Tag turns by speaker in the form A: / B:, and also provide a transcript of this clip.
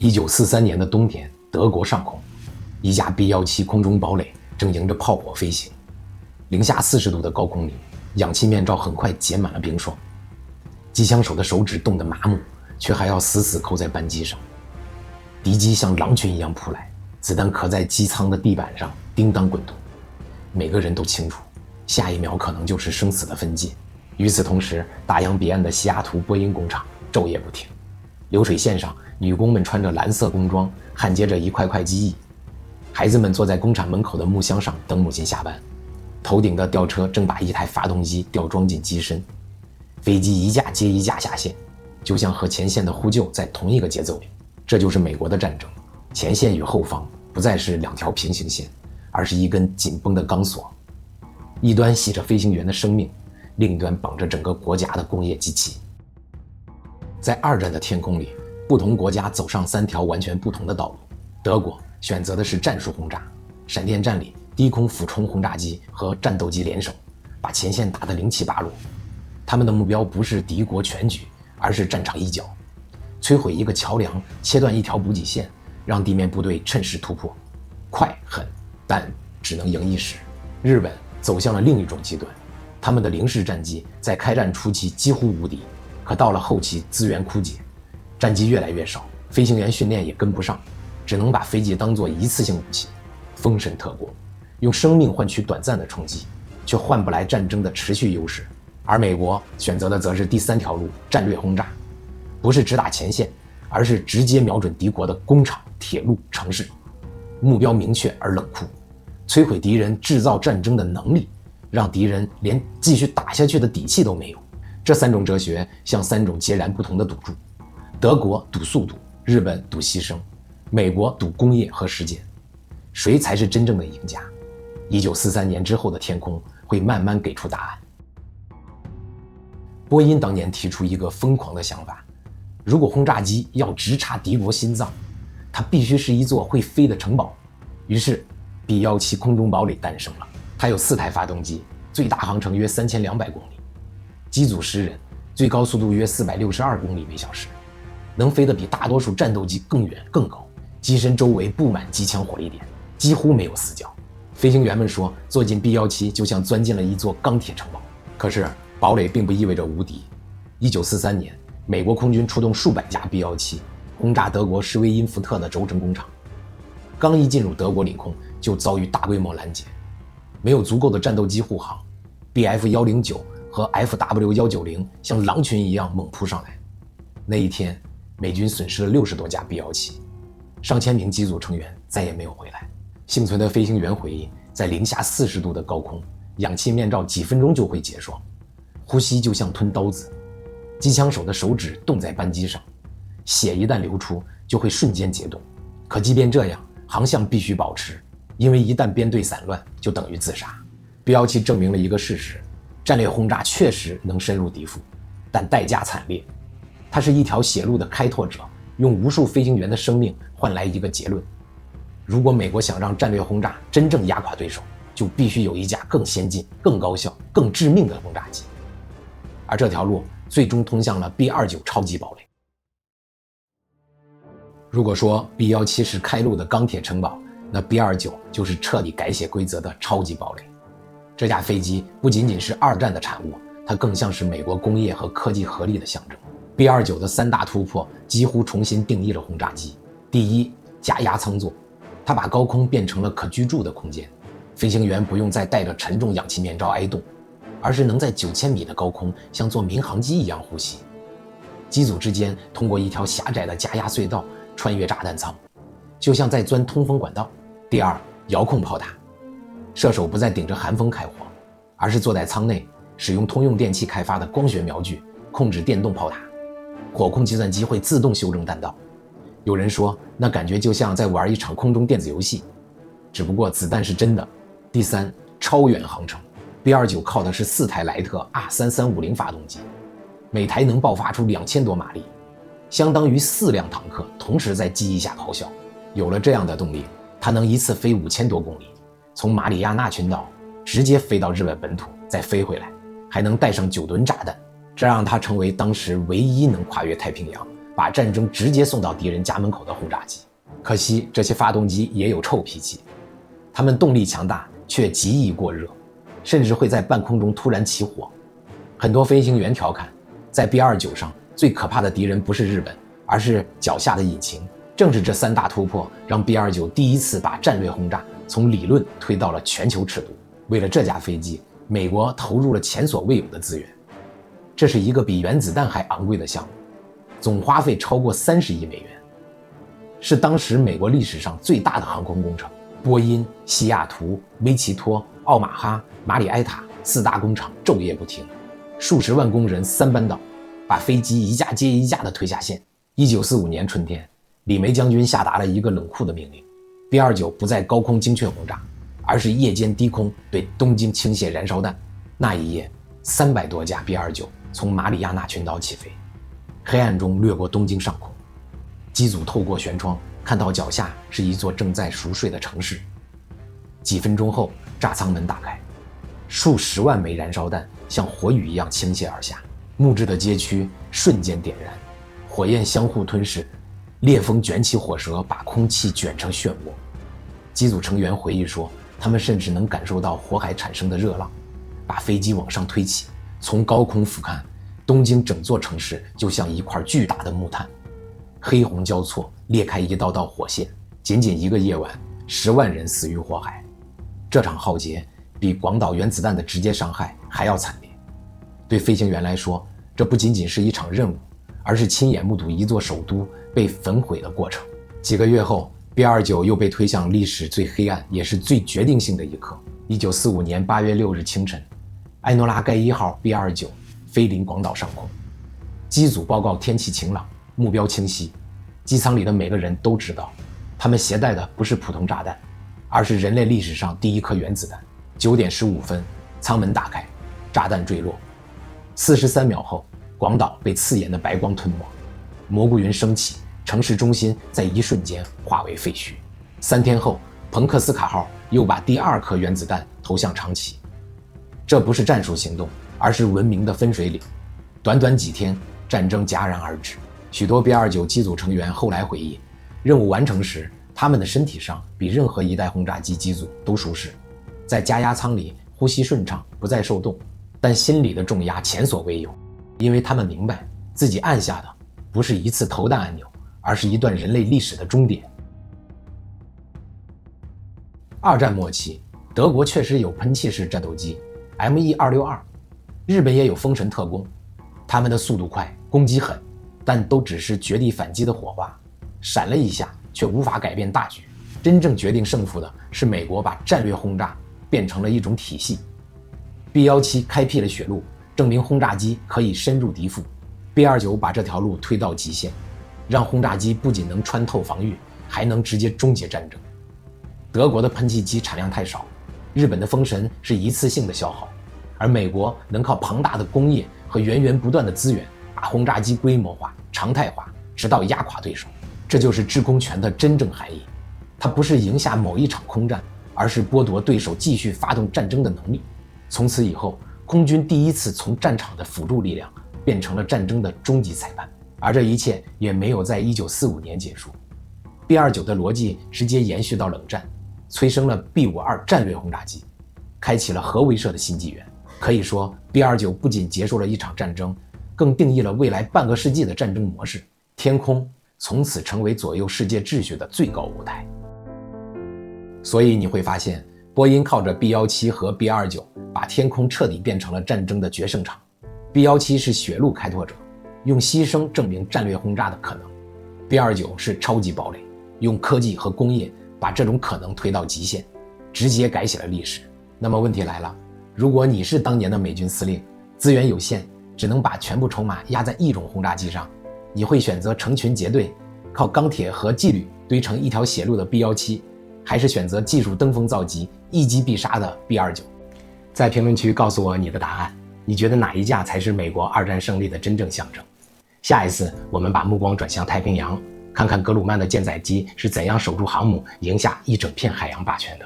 A: 1943年的冬天，德国上空，一架 B-17空中堡垒正迎着炮火飞行，零下40度的高空里，氧气面罩很快结满了冰霜，机枪手的手指冻得麻木，却还要死死扣在扳机上。敌机像狼群一样扑来，子弹壳在机舱的地板上叮当滚动，每个人都清楚，下一秒可能就是生死的分界。与此同时，大洋彼岸的西雅图波音工厂昼夜不停，流水线上，女工们穿着蓝色工装，焊接着一块块机翼。孩子们坐在工厂门口的木箱上等母亲下班，头顶的吊车正把一台发动机吊装进机身。飞机一架接一架下线，就像和前线的呼救在同一个节奏里。这就是美国的战争，前线与后方不再是两条平行线，而是一根紧绷的钢索，一端系着飞行员的生命，另一端绑着整个国家的工业机器。在二战的天空里，不同国家走上3条完全不同的道路。德国选择的是战术轰炸，闪电战里低空俯冲轰炸机和战斗机联手，把前线打得零七八落。他们的目标不是敌国全局，而是战场一角，摧毁一个桥梁，切断一条补给线，让地面部队趁势突破。快狠，但只能赢一时。日本走向了另一种极端，他们的零式战机在开战初期几乎无敌，可到了后期资源枯竭，战机越来越少，飞行员训练也跟不上，只能把飞机当作一次性武器，风神特工，用生命换取短暂的冲击，却换不来战争的持续优势。而美国选择的则是第3条路，战略轰炸，不是直打前线，而是直接瞄准敌国的工厂、铁路、城市，目标明确而冷酷，摧毁敌人制造战争的能力，让敌人连继续打下去的底气都没有。这3种哲学像3种截然不同的赌注，德国赌速度，日本赌牺牲，美国赌工业和时间。谁才是真正的赢家？1943年之后的天空会慢慢给出答案。波音当年提出一个疯狂的想法，如果轰炸机要直插敌国心脏，它必须是一座会飞的城堡。于是 B-17空中堡垒诞生了。它有4台发动机，最大航程约3200公里，机组10人，最高速度约462公里每小时，能飞得比大多数战斗机更远更高。机身周围布满机枪火力点，几乎没有死角。飞行员们说，坐进 B-17就像钻进了一座钢铁城堡。可是堡垒并不意味着无敌。1943年，美国空军出动数百架 B-17轰炸德国施威因福特的轴承工厂，刚一进入德国领空就遭遇大规模拦截，没有足够的战斗机护航， BF-109和 FW-190像狼群一样猛扑上来。那一天，美军损失了60多架 B-17，上千名机组成员再也没有回来。幸存的飞行员回忆，在零下40度的高空，氧气面罩几分钟就会结霜，呼吸就像吞刀子，机枪手的手指冻在扳机上，血一旦流出就会瞬间解冻。可即便这样，航向必须保持，因为一旦编队散乱就等于自杀。B-17证明了一个事实，战略轰炸确实能深入敌腹，但代价惨烈。它是一条血路的开拓者，用无数飞行员的生命换来一个结论：如果美国想让战略轰炸真正压垮对手，就必须有一架更先进、更高效、更致命的轰炸机。而这条路最终通向了 B-29超级堡垒。如果说 B-17是开路的钢铁城堡，那 B-29就是彻底改写规则的超级堡垒。这架飞机不仅仅是2战的产物，它更像是美国工业和科技合力的象征。B-29的3大突破几乎重新定义了轰炸机。第一，加压舱座，它把高空变成了可居住的空间，飞行员不用再戴着沉重氧气面罩挨冻，而是能在9000米的高空像坐民航机一样呼吸。机组之间通过一条狭窄的加压隧道穿越炸弹舱，就像在钻通风管道。第二，遥控炮塔，射手不再顶着寒风开火，而是坐在舱内，使用通用电气开发的光学瞄具控制电动炮塔，火控计算机会自动修正弹道。有人说，那感觉就像在玩一场空中电子游戏，只不过子弹是真的。第三，超远航程， B-29靠的是4台莱特 R3350 发动机，每台能爆发出2000多马力，相当于4辆坦克同时在机翼下咆哮。有了这样的动力，它能一次飞5000多公里，从马里亚纳群岛直接飞到日本本土，再飞回来，还能带上9吨炸弹，这让它成为当时唯一能跨越太平洋把战争直接送到敌人家门口的轰炸机。可惜这些发动机也有臭脾气，它们动力强大，却极易过热，甚至会在半空中突然起火。很多飞行员调侃，在 B-29 上最可怕的敌人不是日本，而是脚下的引擎。正是这3大突破，让 B-29 第一次把战略轰炸从理论推到了全球尺度。为了这架飞机，美国投入了前所未有的资源。这是一个比原子弹还昂贵的项目，总花费超过30亿美元，是当时美国历史上最大的航空工程。波音、西雅图、威奇托、奥马哈、马里埃塔4大工厂昼夜不停，数十万工人3班倒，把飞机一架接一架地推下线。1945年春天，李梅将军下达了一个冷酷的命令， B-29 不再高空精确轰炸，而是夜间低空对东京倾泻燃烧弹。那一夜，300多架 B-29 从马里亚纳群岛起飞，黑暗中掠过东京上空。机组透过舷窗看到脚下是一座正在熟睡的城市。几分钟后，炸舱门打开，数十万枚燃烧弹像火雨一样倾泻而下，木质的街区瞬间点燃，火焰相互吞噬，烈风卷起火舌，把空气卷成漩涡。机组成员回忆说，他们甚至能感受到火海产生的热浪，把飞机往上推起。从高空俯瞰，东京整座城市就像一块巨大的木炭，黑红交错，裂开一道道火线。仅仅一个夜晚，10万人死于火海。这场浩劫比广岛原子弹的直接伤害还要惨烈。对飞行员来说，这不仅仅是一场任务，而是亲眼目睹一座首都被焚毁的过程。几个月后， B-29 又被推向历史最黑暗也是最决定性的一刻。1945年8月6日清晨，埃诺拉盖1号 B-29 飞临广岛上空，机组报告天气晴朗，目标清晰。机舱里的每个人都知道，他们携带的不是普通炸弹，而是人类历史上第一颗原子弹。9点15分，舱门打开，炸弹坠落。43秒后，广岛被刺眼的白光吞没，蘑菇云升起，城市中心在一瞬间化为废墟。3天后，彭克斯卡号又把第2颗原子弹投向长崎。这不是战术行动，而是文明的分水岭。短短几天，战争戛然而止。许多 B-29 机组成员后来回忆，任务完成时，他们的身体上比任何一代轰炸机机组都舒适，在加压舱里呼吸顺畅，不再受冻，但心里的重压前所未有，因为他们明白自己按下的不是一次投弹按钮，而是一段人类历史的终点。2战末期，德国确实有喷气式战斗机 ME-262， 日本也有风神特工，他们的速度快，攻击狠，但都只是绝地反击的火花，闪了一下却无法改变大局。真正决定胜负的是美国把战略轰炸变成了一种体系。B-17开辟了血路，证明轰炸机可以深入敌腹。B-29把这条路推到极限，让轰炸机不仅能穿透防御，还能直接终结战争。德国的喷气机产量太少，日本的风神是一次性的消耗，而美国能靠庞大的工业和源源不断的资源，把轰炸机规模化、常态化，直到压垮对手。这就是制空权的真正含义，它不是赢下某一场空战，而是剥夺对手继续发动战争的能力。从此以后，空军第一次从战场的辅助力量变成了战争的终极裁判，而这一切也没有在1945年结束。B-29的逻辑直接延续到冷战，催生了 B-52战略轰炸机，开启了核威慑的新纪元。可以说 B-29不仅结束了一场战争，更定义了未来半个世纪的战争模式。天空从此成为左右世界秩序的最高舞台。所以你会发现，波音靠着 B-17和 B-29把天空彻底变成了战争的决胜场。B-17是血路开拓者，用牺牲证明战略轰炸的可能。B-29是超级堡垒，用科技和工业把这种可能推到极限，直接改写了历史。那么问题来了，如果你是当年的美军司令，资源有限，只能把全部筹码压在一种轰炸机上，你会选择成群结队，靠钢铁和纪律堆成一条血路的 B-17，还是选择技术登峰造极、一击必杀的 B-29？在评论区告诉我你的答案，你觉得哪一架才是美国2战胜利的真正象征？下一次我们把目光转向太平洋，看看格鲁曼的舰载机是怎样守住航母，赢下一整片海洋霸权的。